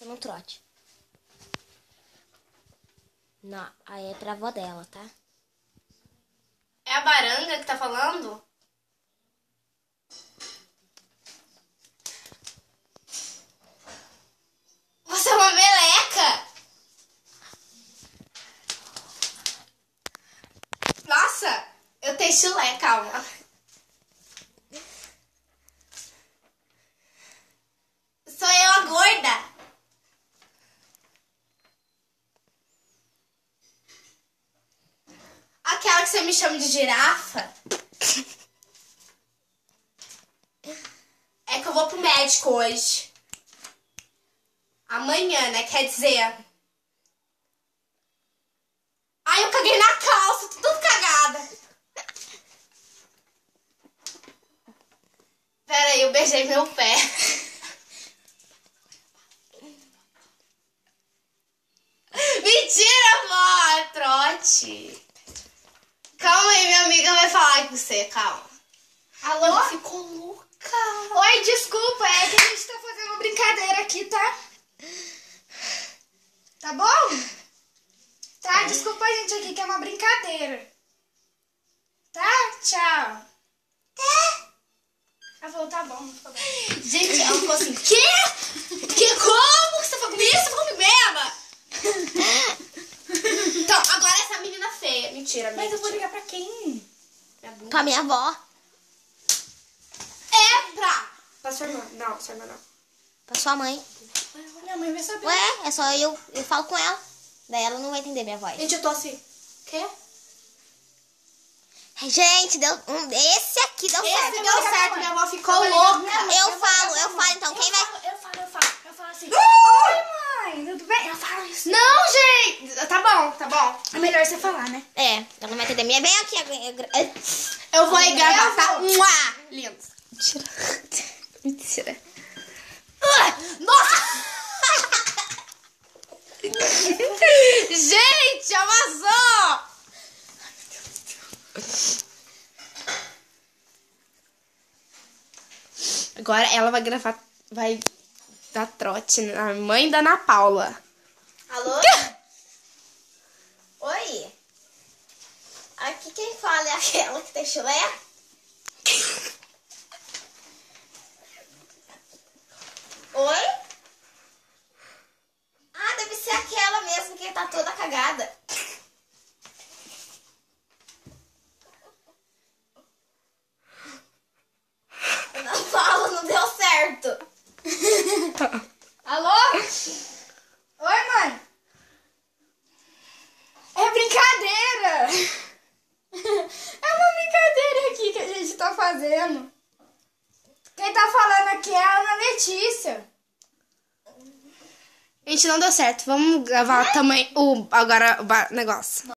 Num trote. Não, aí é pra avó dela, tá? É a baranga que tá falando? Você é uma meleca! Nossa, eu tenho chulé, calma. Sou eu a gorda. Aquela que você me chama de girafa. É que eu vou pro médico hoje. Amanhã, né? Quer dizer... Ai, eu caguei na calça. Tô tudo cagada. Pera aí, eu beijei meu pé. Mentira, vó. É trote. Calma aí, minha amiga vai falar com você. Calma. Alô? Ela ficou louca. Oi, desculpa, é que a gente tá fazendo uma brincadeira aqui, tá? Tá bom? Tá, desculpa a gente aqui que é uma brincadeira. Tá? Tchau. Ela falou, tá bom, tá bom. Gente, ela ficou assim, quê? Que como? Você falou comigo? Você falou comigo mesmo? Então, agora essa menina feia. Mentira, Mas eu vou ligar pra quem? Pra minha avó. É pra sua irmã. Não, sua irmã não. Pra sua mãe. Minha mãe vai saber. Ué, é só eu falo com ela. Daí ela não vai entender minha voz. Gente, eu tô assim. Quê? Gente, esse aqui deu certo. Esse deu certo, minha avó ficou Eu vou louca. ligar pra minha mãe. Eu falo, então. Quem vai... Eu falo assim. Oi, mãe, tudo bem? Eu falo isso. Não, gente. Tá bom, tá bom. É melhor você falar, né? É, ela não vai entender. Minha vem aqui. Eu vou ligar pra tá. Lindo. Mentira. Mentira. Nossa! Gente, amassou! Agora ela vai gravar, vai dar trote na mãe da Ana Paula. Alô? Oi? Aqui quem fala é aquela que tem chulé? Oi? Ah, deve ser aquela mesmo que tá toda cagada. Não fala, não deu certo. Alô? Oi, mãe. É brincadeira. É uma brincadeira aqui que a gente tá fazendo. Quem tá falando aqui é a Ana Letícia. Gente, não deu certo. Vamos gravar também agora o negócio.